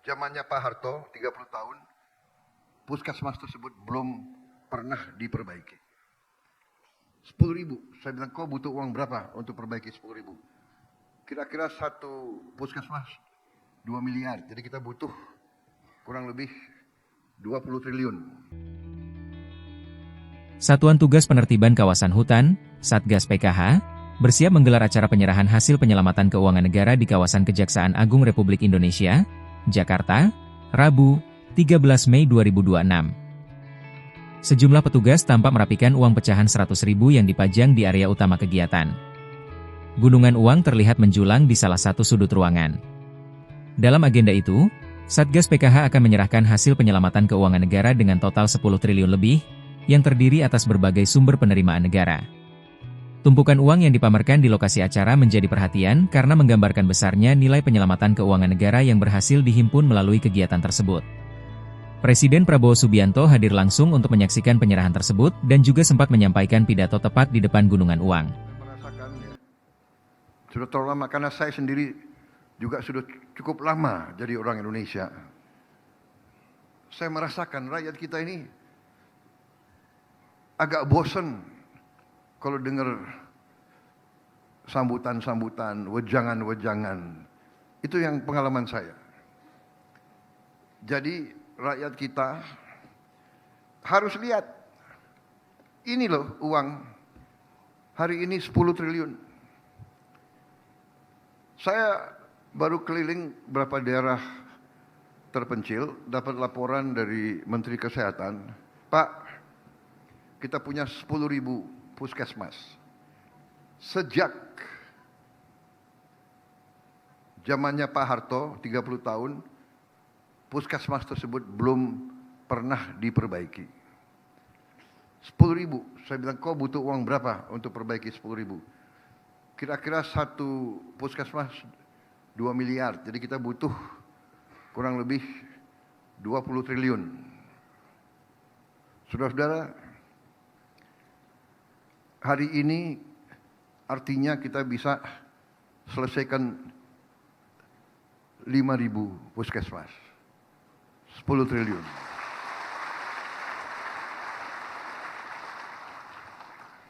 zamannya Pak Harto 30 tahun, puskesmas tersebut belum pernah diperbaiki. 10.000, saya bilang kau butuh uang berapa untuk perbaiki 10.000? Kira-kira satu puskesmas 2 miliar, jadi kita butuh kurang lebih 20 triliun. Satuan Tugas Penertiban Kawasan Hutan, Satgas PKH, bersiap menggelar acara penyerahan hasil penyelamatan keuangan negara di kawasan Kejaksaan Agung Republik Indonesia, Jakarta, Rabu, 13 Mei 2026. Sejumlah petugas tampak merapikan uang pecahan 100.000 yang dipajang di area utama kegiatan. Gunungan uang terlihat menjulang di salah satu sudut ruangan. Dalam agenda itu, Satgas PKH akan menyerahkan hasil penyelamatan keuangan negara dengan total 10 triliun lebih, yang terdiri atas berbagai sumber penerimaan negara. Tumpukan uang yang dipamerkan di lokasi acara menjadi perhatian karena menggambarkan besarnya nilai penyelamatan keuangan negara yang berhasil dihimpun melalui kegiatan tersebut. Presiden Prabowo Subianto hadir langsung untuk menyaksikan penyerahan tersebut dan juga sempat menyampaikan pidato tepat di depan gunungan uang. Merasakan ya, sudah terlalu lama karena saya sendiri juga sudah cukup lama jadi orang Indonesia. Saya merasakan rakyat kita ini agak bosan kalau dengar sambutan-sambutan, wejangan-wejangan. Itu yang pengalaman saya. Jadi rakyat kita harus lihat, ini loh uang, hari ini 10 triliun. Saya baru keliling beberapa daerah terpencil, dapat laporan dari Menteri Kesehatan, Pak, kita punya 10.000 puskesmas. Sejak zamannya Pak Harto 30 tahun, puskesmas tersebut belum pernah diperbaiki. 10.000, saya bilang kau butuh uang berapa untuk perbaiki 10.000? Kira-kira satu puskesmas 2 miliar, jadi kita butuh kurang lebih 20 triliun. Saudara-saudara, hari ini artinya kita bisa selesaikan 5.000 puskesmas. 10 triliun.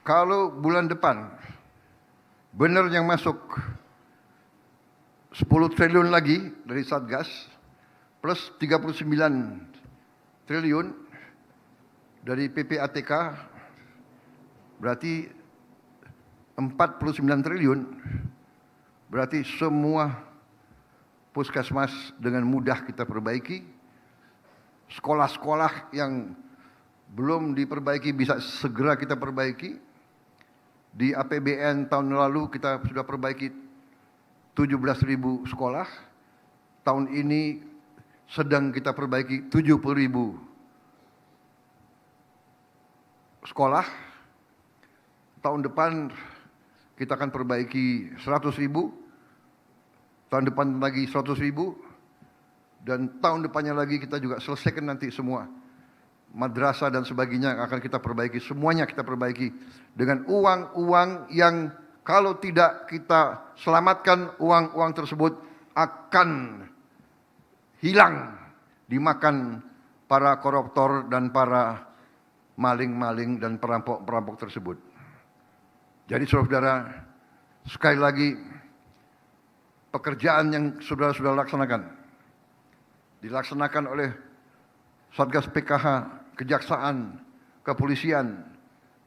Kalau bulan depan benar yang masuk 10 triliun lagi dari Satgas plus 39 triliun dari PPATK, berarti 49 triliun, berarti semua puskesmas dengan mudah kita perbaiki. Sekolah-sekolah yang belum diperbaiki bisa segera kita perbaiki. Di APBN tahun lalu kita sudah perbaiki 17.000 sekolah. Tahun ini sedang kita perbaiki 70.000 sekolah. Tahun depan kita akan perbaiki 100.000. Tahun depan lagi 100.000. Dan tahun depannya lagi kita juga selesaikan nanti semua madrasah dan sebagainya akan kita perbaiki. Semuanya kita perbaiki dengan uang-uang yang kalau tidak kita selamatkan, uang-uang tersebut akan hilang dimakan para koruptor dan para maling-maling dan perampok-perampok tersebut. Jadi saudara-saudara, sekali lagi pekerjaan yang saudara-saudara laksanakan dilaksanakan oleh Satgas PKH, Kejaksaan, Kepolisian,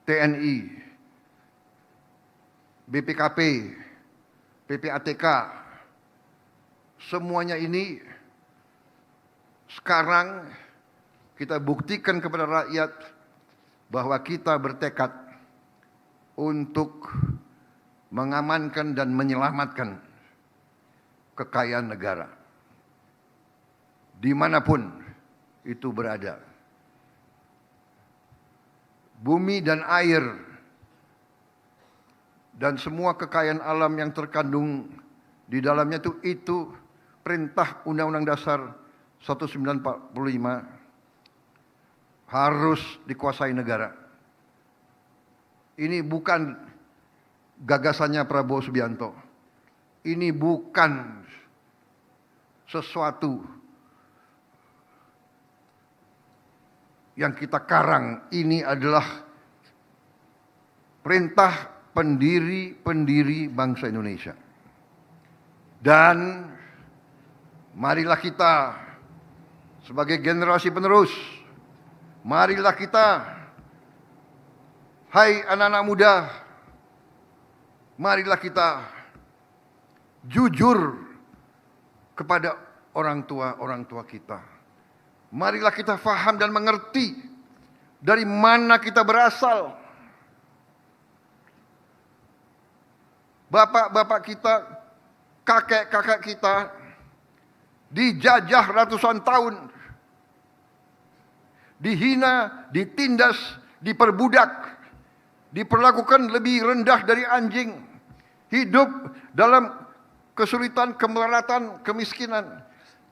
TNI, BPKP, PPATK, semuanya ini sekarang kita buktikan kepada rakyat bahwa kita bertekad untuk mengamankan dan menyelamatkan kekayaan negara. Dimanapun itu berada. Bumi dan air dan semua kekayaan alam yang terkandung di dalamnya itu perintah Undang-Undang Dasar 1945 harus dikuasai negara. Ini bukan gagasannya Prabowo Subianto. Ini bukan sesuatu yang kita karang ini adalah perintah pendiri bangsa Indonesia. Dan marilah kita sebagai generasi penerus, marilah kita, hai anak-anak muda, marilah kita jujur kepada orang tua kita. Marilah kita faham dan mengerti dari mana kita berasal. Bapak-bapak kita, kakek-kakek kita dijajah ratusan tahun, dihina, ditindas, diperbudak, diperlakukan lebih rendah dari anjing, hidup dalam kesulitan, kemelaratan, kemiskinan.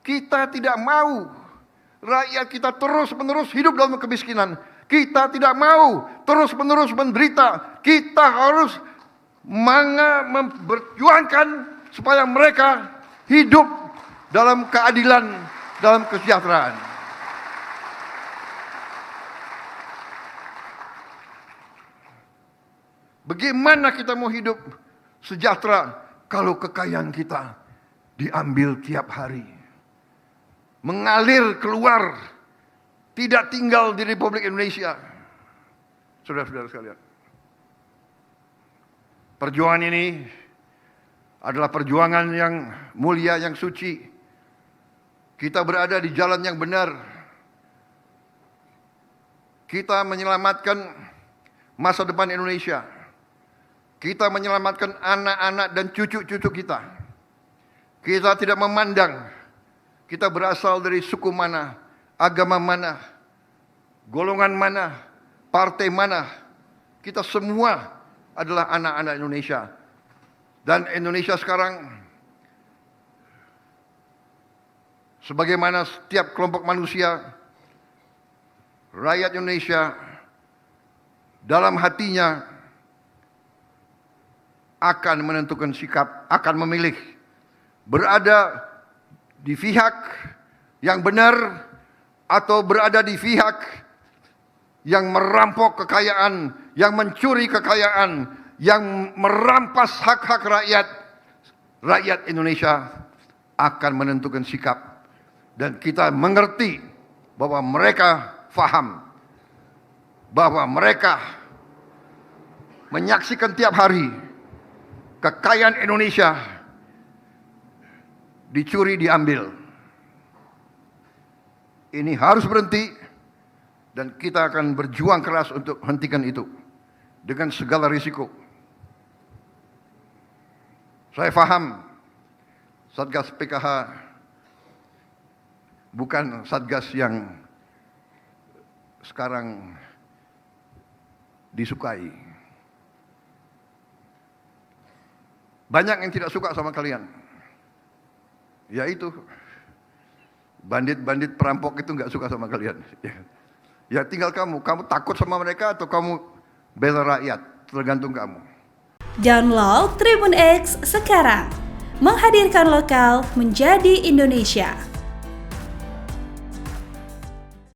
Kita tidak mau rakyat kita terus-menerus hidup dalam kemiskinan. Kita tidak mau terus-menerus menderita. Kita harus memperjuangkan supaya mereka hidup dalam keadilan, dalam kesejahteraan. Bagaimana kita mau hidup sejahtera kalau kekayaan kita diambil tiap hari? Mengalir keluar, tidak tinggal di Republik Indonesia. Saudara-saudara sekalian, perjuangan ini adalah perjuangan yang mulia, yang suci. Kita berada di jalan yang benar. Kita menyelamatkan masa depan Indonesia. Kita menyelamatkan anak-anak dan cucu-cucu kita. Kita tidak memandang kita berasal dari suku mana, agama mana, golongan mana, partai mana. Kita semua adalah anak-anak Indonesia. Dan Indonesia sekarang, sebagaimana setiap kelompok manusia, rakyat Indonesia dalam hatinya akan menentukan sikap, akan memilih berada di pihak yang benar atau berada di pihak yang merampok kekayaan, yang mencuri kekayaan, yang merampas hak-hak rakyat. Rakyat Indonesia akan menentukan sikap. Dan kita mengerti bahwa mereka faham, bahwa mereka menyaksikan tiap hari kekayaan Indonesia dicuri, diambil. Ini harus berhenti dan kita akan berjuang keras untuk hentikan itu dengan segala risiko. Saya paham Satgas PKH bukan Satgas yang sekarang disukai. Banyak yang tidak suka sama kalian. Yaitu bandit-bandit perampok itu nggak suka sama kalian. Ya tinggal kamu takut sama mereka atau kamu bela rakyat, tergantung kamu. Download Tribun X sekarang, menghadirkan lokal menjadi Indonesia.